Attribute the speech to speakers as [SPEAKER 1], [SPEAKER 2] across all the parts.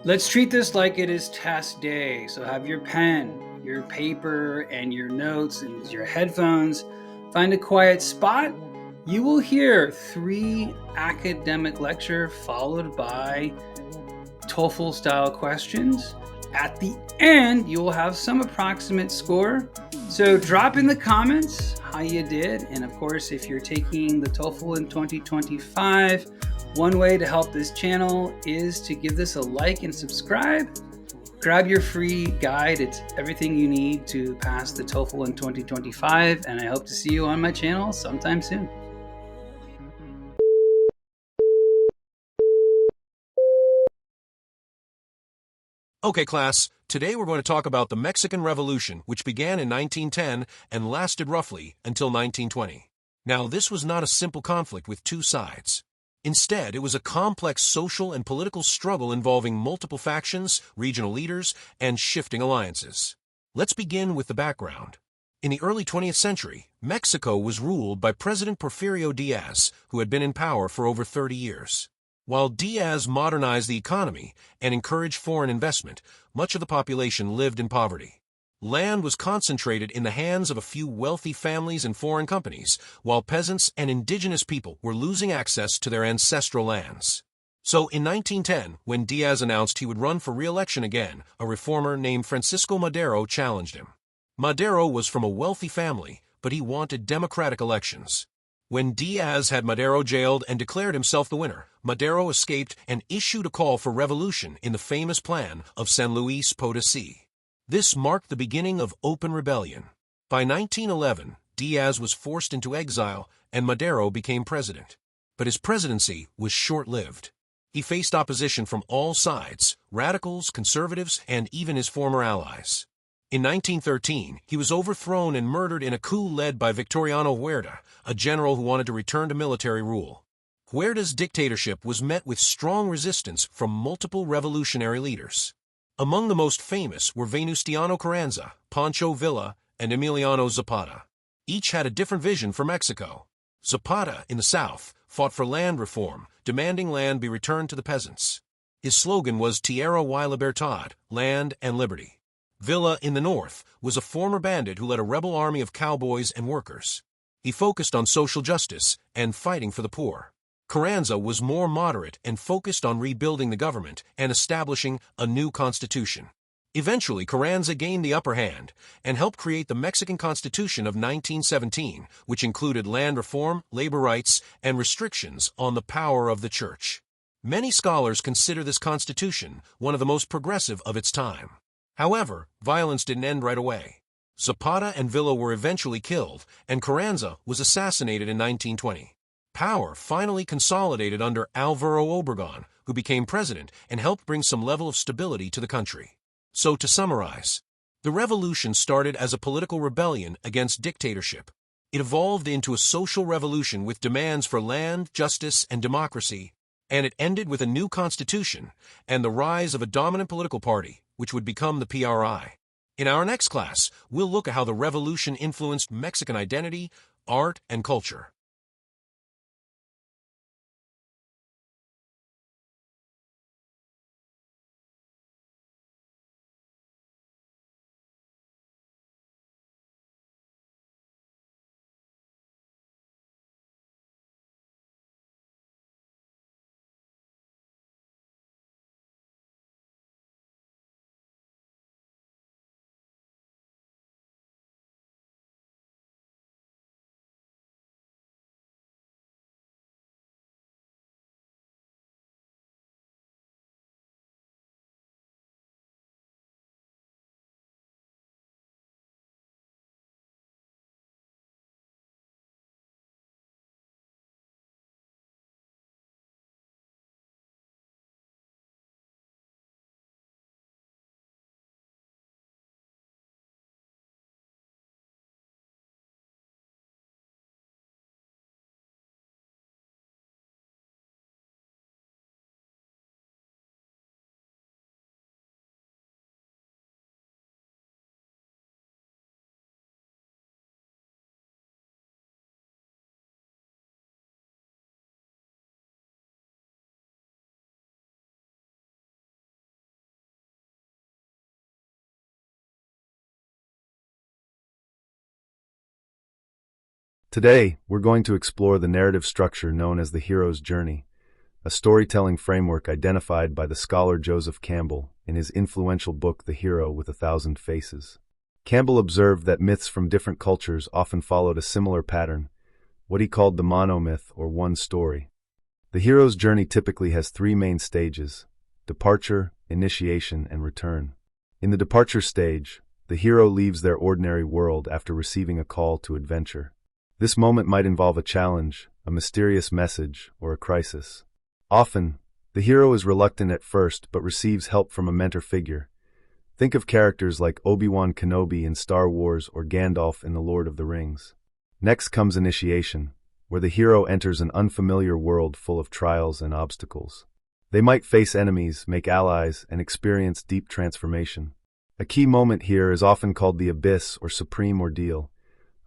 [SPEAKER 1] Let's treat this like it is test day. So have your pen, your paper, and your notes and your headphones. Find a quiet spot. You will hear 3 academic lecture followed by TOEFL style questions. At the end, you will have some approximate score. So drop in the comments how you did. And of course, if you're taking the TOEFL in 2025, one way to help this channel is to give this a like and subscribe. Grab your free guide. It's everything you need to pass the TOEFL in 2025. And I hope to see you on my channel sometime soon.
[SPEAKER 2] Okay, class, today we're going to talk about the Mexican Revolution, which began in 1910 and lasted roughly until 1920. Now, this was not a simple conflict with two sides. Instead, it was a complex social and political struggle involving multiple factions, regional leaders, and shifting alliances. Let's begin with the background. In the early 20th century, Mexico was ruled by President Porfirio Diaz, who had been in power for over 30 years. While Diaz modernized the economy and encouraged foreign investment, much of the population lived in poverty. Land was concentrated in the hands of a few wealthy families and foreign companies, while peasants and indigenous people were losing access to their ancestral lands. So in 1910, when Diaz announced he would run for re-election again, a reformer named Francisco Madero challenged him. Madero was from a wealthy family, but he wanted democratic elections. When Diaz had Madero jailed and declared himself the winner, Madero escaped and issued a call for revolution in the famous plan of San Luis Potosí. This marked the beginning of open rebellion. By 1911, Diaz was forced into exile and Madero became president. But his presidency was short-lived. He faced opposition from all sides, radicals, conservatives, and even his former allies. In 1913, he was overthrown and murdered in a coup led by Victoriano Huerta, a general who wanted to return to military rule. Huerta's dictatorship was met with strong resistance from multiple revolutionary leaders. Among the most famous were Venustiano Carranza, Pancho Villa, and Emiliano Zapata. Each had a different vision for Mexico. Zapata, in the south, fought for land reform, demanding land be returned to the peasants. His slogan was Tierra y Libertad, land and liberty. Villa, in the north, was a former bandit who led a rebel army of cowboys and workers. He focused on social justice and fighting for the poor. Carranza was more moderate and focused on rebuilding the government and establishing a new constitution. Eventually, Carranza gained the upper hand and helped create the Mexican Constitution of 1917, which included land reform, labor rights, and restrictions on the power of the church. Many scholars consider this constitution one of the most progressive of its time. However, violence didn't end right away. Zapata and Villa were eventually killed, and Carranza was assassinated in 1920. Power finally consolidated under Álvaro Obregón, who became president and helped bring some level of stability to the country. So to summarize, the revolution started as a political rebellion against dictatorship. It evolved into a social revolution with demands for land, justice, and democracy, and it ended with a new constitution and the rise of a dominant political party, which would become the PRI. In our next class, we'll look at how the revolution influenced Mexican identity, art, and culture.
[SPEAKER 3] Today, we're going to explore the narrative structure known as the hero's journey, a storytelling framework identified by the scholar Joseph Campbell in his influential book The Hero with a Thousand Faces. Campbell observed that myths from different cultures often followed a similar pattern, what he called the monomyth or one story. The hero's journey typically has three main stages: departure, initiation, and return. In the departure stage, the hero leaves their ordinary world after receiving a call to adventure. This moment might involve a challenge, a mysterious message, or a crisis. Often, the hero is reluctant at first but receives help from a mentor figure. Think of characters like Obi-Wan Kenobi in Star Wars or Gandalf in The Lord of the Rings. Next comes initiation, where the hero enters an unfamiliar world full of trials and obstacles. They might face enemies, make allies, and experience deep transformation. A key moment here is often called the abyss or supreme ordeal,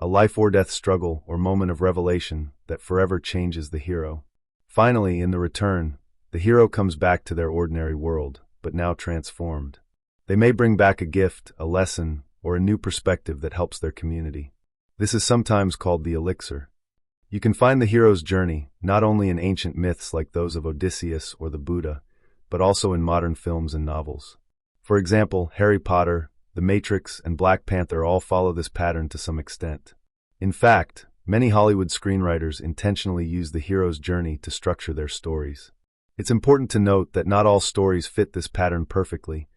[SPEAKER 3] a life-or-death struggle or moment of revelation that forever changes the hero. Finally, in the return, the hero comes back to their ordinary world, but now transformed. They may bring back a gift, a lesson, or a new perspective that helps their community. This is sometimes called the elixir. You can find the hero's journey not only in ancient myths like those of Odysseus or the Buddha, but also in modern films and novels. For example, Harry Potter, The Matrix, and Black Panther all follow this pattern to some extent. In fact, many Hollywood screenwriters intentionally use the hero's journey to structure their stories. It's important to note that not all stories fit this pattern perfectly,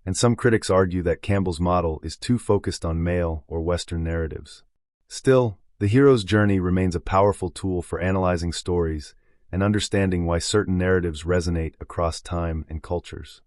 [SPEAKER 3] and some critics argue that Campbell's model is too focused on male or Western narratives. Still, the hero's journey remains a powerful tool for analyzing stories and understanding why certain narratives resonate across time and cultures.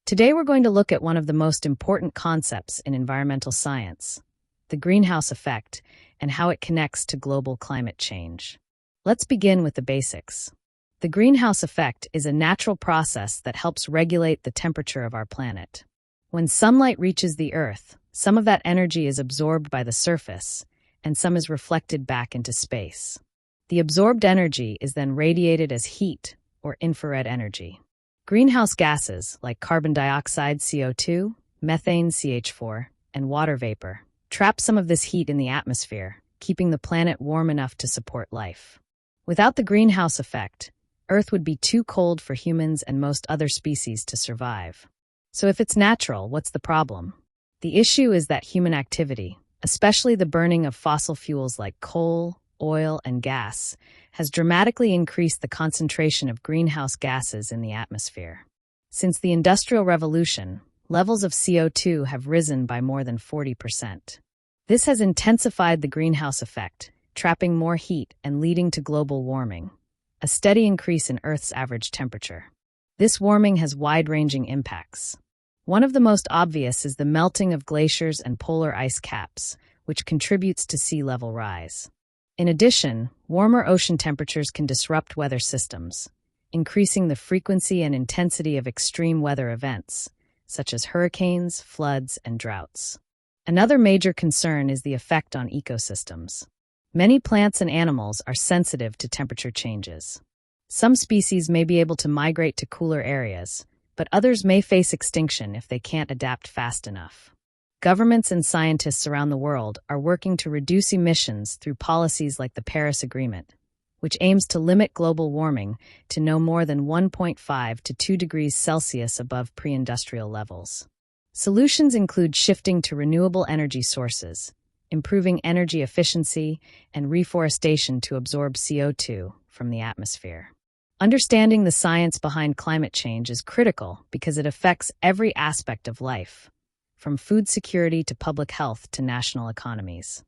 [SPEAKER 4] Today we're going to look at one of the most important concepts in environmental science, the greenhouse effect, and how it connects to global climate change. Let's begin with the basics. The greenhouse effect is a natural process that helps regulate the temperature of our planet. When sunlight reaches the Earth, some of that energy is absorbed by the surface, and some is reflected back into space. The absorbed energy is then radiated as heat or infrared energy. Greenhouse gases like carbon dioxide (CO2), methane (CH4), and water vapor trap some of this heat in the atmosphere, keeping the planet warm enough to support life. Without the greenhouse effect, Earth would be too cold for humans and most other species to survive. So if it's natural, what's the problem? The issue is that human activity, especially the burning of fossil fuels like coal, oil, and gas, has dramatically increased the concentration of greenhouse gases in the atmosphere. Since the Industrial Revolution, levels of CO2 have risen by more than 40%. This has intensified the greenhouse effect, trapping more heat and leading to global warming, a steady increase in Earth's average temperature. This warming has wide-ranging impacts. One of the most obvious is the melting of glaciers and polar ice caps, which contributes to sea level rise. In addition, warmer ocean temperatures can disrupt weather systems, increasing the frequency and intensity of extreme weather events, such as hurricanes, floods, and droughts. Another major concern is the effect on ecosystems. Many plants and animals are sensitive to temperature changes. Some species may be able to migrate to cooler areas, but others may face extinction if they can't adapt fast enough. Governments and scientists around the world are working to reduce emissions through policies like the Paris Agreement, which aims to limit global warming to no more than 1.5 to 2 degrees Celsius above pre-industrial levels. Solutions include shifting to renewable energy sources, improving energy efficiency, and reforestation to absorb CO2 from the atmosphere. Understanding the science behind climate change is critical because it affects every aspect of life, from food security to public health to national economies.